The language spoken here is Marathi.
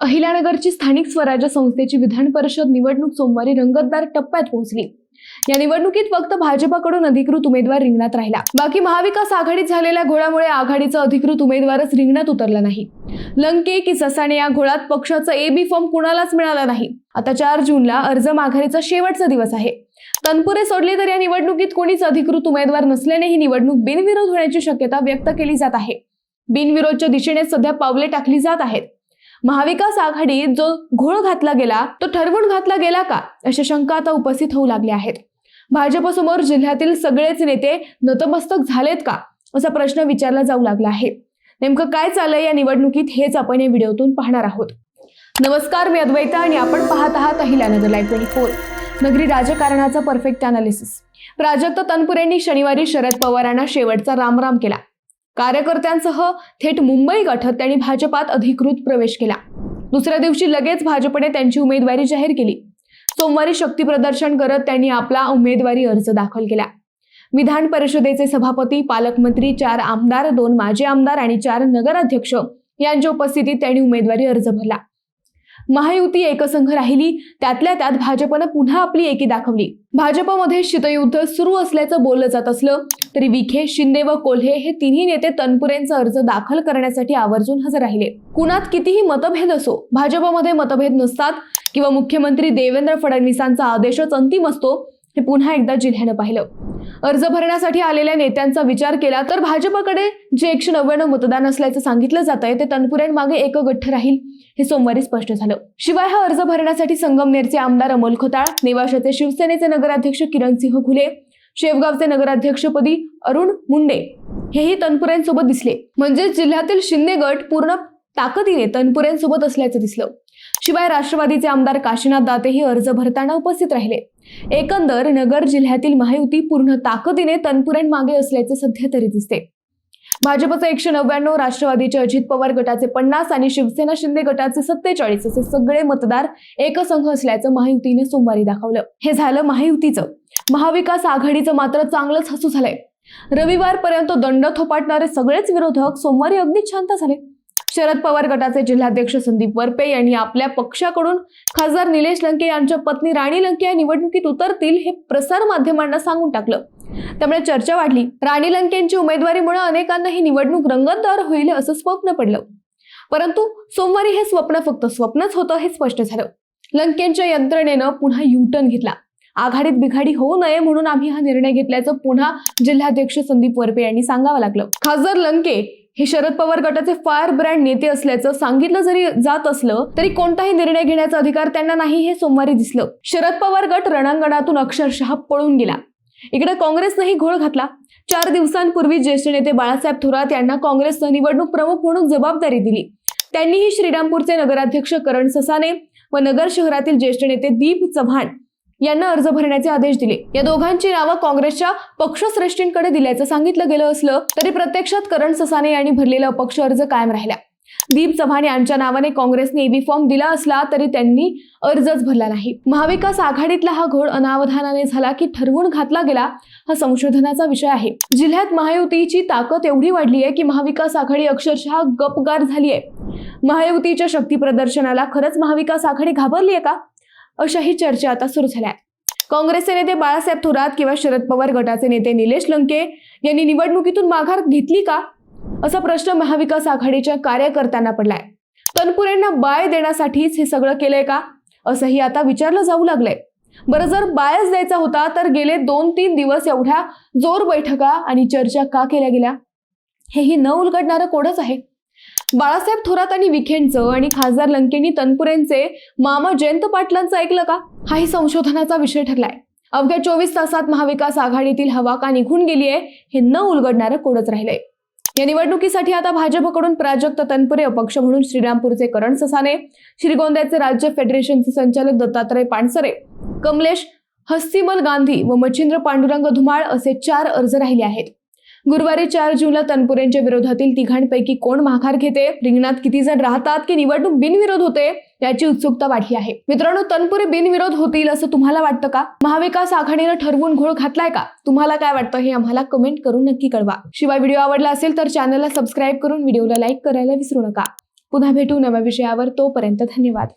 अहिल्यानगरची स्थानिक स्वराज्य संस्थेची विधान परिषद निवडणूक सोमवारी रंगतदार टप्प्यात पोहोचली। या निवडणुकीत फक्त भाजपकडून अधिकृत उमेदवार रिंगणात राहिला। बाकी महाविकास आघाडीत झालेल्या घोळामुळे आघाडीचा अधिकृत उमेदवारच रिंगणात उतरला नाही। लंके की ससाणे या घोळात पक्षाचा AB फॉर्म कुणालाच मिळाला नाही। आता 4 जूनला अर्ज माघारीचा शेवटचा दिवस आहे। तनपुरे सोडले तर या निवडणुकीत कोणीच अधिकृत उमेदवार नसल्याने ही निवडणूक बिनविरोध होण्याची शक्यता व्यक्त केली जात आहे। बिनविरोधच्या दिशेने सध्या पावले टाकली जात आहेत। महाविकास आघाडीत जो घोळ घातला गेला तो ठरवून घातला गेला का, अशा शंका आता उपस्थित होऊ लागल्या आहेत। भाजपसमोर जिल्ह्यातील सगळेच नेते नतमस्तक झालेत का, असा प्रश्न विचारला जाऊ लागला आहे। नेमकं काय चाललंय या निवडणुकीत हेच आपण या व्हिडिओतून पाहणार आहोत। नमस्कार, मी अद्वैता आणि आपण पाहत आहात अहिल्यानगर लाईव्ह 24, नगरी राजकारणाचा परफेक्ट अनालिसिस। प्राजक्त तनपुरेंनी शनिवारी शरद पवारांना शेवटचा रामराम केला। कार्यकर्त्यांसह थेट मुंबई गाठत त्यांनी भाजपात अधिकृत प्रवेश केला। दुसऱ्या दिवशी लगेच भाजपने त्यांची उमेदवारी जाहीर केली। सोमवारी शक्ती प्रदर्शन करत त्यांनी आपला उमेदवारी अर्ज दाखल केला। विधान परिषदेचे सभापती, पालकमंत्री, 4 आमदार, 2 माजी आमदार आणि 4 नगराध्यक्ष यांच्या उपस्थितीत त्यांनी उमेदवारी अर्ज भरला। महायुती एकसंघ राहिली, त्यातल्या त्यात भाजपनं पुन्हा आपली एकी दाखवली। भाजपमध्ये शीतयुद्ध सुरू असल्याचं बोललं जात असलं तरी विखे, शिंदे व कोल्हे हे तिन्ही नेते तनपुरेंचा अर्ज दाखल करण्यासाठी आवर्जून हजर राहिले। कुणात कितीही मतभेद असो, भाजपमध्ये मतभेद नसतात किंवा मुख्यमंत्री देवेंद्र फडणवीसांचा आदेशच अंतिम असतो, हे पुन्हा एकदा जिल्ह्यानं पाहिलं। अर्ज भरण्यासाठी आलेल्या नेत्यांचा विचार केला तर भाजपकडे जे 199 मतदान असल्याचं सांगितलं जातंय ते तनपुरेंमागे एकगठ्ठ राहील, हे सोमवारी स्पष्ट झालं। शिवाय हा अर्ज भरण्यासाठी संगमनेरचे आमदार अमोल खताळ, नेवाशाचे शिवसेनेचे नगराध्यक्ष किरणसिंह घुले, शेवगावचे नगराध्यक्षपदी अरुण मुंडे हेही तनपुरेंसोबत दिसले। म्हणजे जिल्ह्यातील शिंदे गट पूर्ण ताकदीने तनपुरेंसोबत असल्याचं दिसलं। शिवाय राष्ट्रवादीचे आमदार काशीनाथ दातेही अर्ज भरताना उपस्थित राहिले। एकंदर नगर जिल्ह्यातील महायुती पूर्ण ताकदीने तनपुरेंमागे असल्याचे सध्या तरी दिसते। भाजपचे 199, राष्ट्रवादीचे अजित पवार गटाचे 50 आणि शिवसेना शिंदे गटाचे 47 असे सगळे मतदार एकसंघ असल्याचं महायुतीने सोमवारी दाखवलं। हे झालं महायुतीचं। महाविकास आघाडीचं मात्र चांगलंच हसू झालंय। रविवारपर्यंत दंड थोपाटणारे सगळेच विरोधक सोमवारी अगदी शांत झाले। शरद पवार गटाचे जिल्हाध्यक्ष संदीप वरपे यांनी आपल्या पक्षाकडून खासदार निलेश लंके यांच्या पत्नी राणी लंके या निवडणुकीत उतरतील हे प्रसार माध्यमांना सांगून टाकलं। त्यामुळे चर्चा वाढली। राणी लंकेंची उमेदवारीमुळे अनेकांना ही निवडणूक रंगतदार होईल असं स्वप्न पडलं, परंतु सोमवारी हे स्वप्न फक्त स्वप्नच होतं हे स्पष्ट झालं। लंकेंच्या यंत्रणेनं पुन्हा युटर्न घेतला। आघाडीत बिघाडी होऊ नये म्हणून आम्ही हा निर्णय घेतल्याचं पुन्हा जिल्हाध्यक्ष संदीप वरपे यांनी सांगावं लागलं। खासदार लंके हे शरद पवार गटाचे फायर ब्रँड नेते असल्याचं सांगितलं जरी जात असलं तरी कोणताही निर्णय घेण्याचा अधिकार त्यांना नाही, हे सोमवारी दिसलं। शरद पवार गट रणांगणातून अक्षरशः पळून गेला। इकडे काँग्रेसनेही घोळ घातला। 4 दिवसांपूर्वी ज्येष्ठ नेते बाळासाहेब थोरात यांना काँग्रेसनं निवडणूक प्रमुख म्हणून जबाबदारी दिली। त्यांनीही श्रीरामपूरचे नगराध्यक्ष करण ससाणे व नगर शहरातील ज्येष्ठ नेते दीप चव्हाण यांना अर्ज भरण्याचे आदेश दिले। या दोघांची नावं काँग्रेसच्या पक्षश्रेष्ठींकडे दिल्याचं सांगितलं गेलं असलं तरी प्रत्यक्षात करण ससाणे यांनी भरलेला अपक्ष अर्ज कायम राहिला। दीप चव्हाण यांच्या नावाने काँग्रेसने AB फॉर्म दिला असला तरी त्यांनी अर्जच भरला नाही। महाविकास आघाडीतला हा घोळ अनावधानाने झाला की ठरवून घातला गेला, हा संशोधनाचा विषय आहे। जिल्ह्यात महायुतीची ताकद एवढी वाढली आहे की महाविकास आघाडी अक्षरशः गपगार झाली आहे। महायुतीच्या शक्ती प्रदर्शनाला खरंच महाविकास आघाडी घाबरली आहे का, अशाही चर्चा आता सुरू झाल्या आहेत। काँग्रेसचे नेते बाळासाहेब थोरात किंवा शरद पवार गटाचे नेते निलेश लंके यांनी निवडणुकीतून माघार घेतली का, असा प्रश्न महाविकास आघाडीच्या कार्यकर्त्यांना पडलाय। तनपुरेंना बाय देण्यासाठीच हे सगळं केलंय का, असंही आता विचारलं जाऊ लागलंय। बरं, जर बायच द्यायचा होता तर गेले 2-3 दिवस एवढ्या जोर बैठका आणि चर्चा का केल्या गेल्या, हेही न उलगडणारं कोडच आहे। बाळासाहेब थोरात आणि विखेंचं आणि खासदार लंकेंनी तनपुरेंचे मामा जयंत पाटलांचं ऐकलं का, हाही संशोधनाचा विषय ठरलाय। अवघ्या 24 तासात महाविकास आघाडीतील हवा का निघून गेली आहे, हे न उलगडणारं कोडच राहिलंय। या निवडणुकीसाठी आता भाजपकडून प्राजक्त तनपुरे, अपक्ष म्हणून श्रीरामपूरचे करण ससाणे, श्रीगोंद्याचे राज्य फेडरेशनचे संचालक दत्तात्रय पानसरे, कमलेश हस्तिमल गांधी व मच्छिंद्र पांडुरंग धुमाळ असे 4 अर्ज राहिले आहेत। गुरुवारी 4 जूनला तनपुरेंच्या विरोधातील तिघांपैकी कोण माघार घेते, रिंगणात किती जण राहतात की निवडणूक बिनविरोध होते, याची उत्सुकता वाढली आहे। मित्रांनो, तनपुरे बिनविरोध होतील असं तुम्हाला वाटतं का? महाविकास आघाडीने ठरवून घोळ घातलाय का? तुम्हाला काय वाटतं हे आम्हाला कमेंट करून नक्की कळवा। शिवाय व्हिडिओ आवडला असेल तर चॅनलला सबस्क्राईब करून व्हिडिओला लाईक करायला विसरू नका। पुन्हा भेटू नव्या विषयावर. तोपर्यंत धन्यवाद.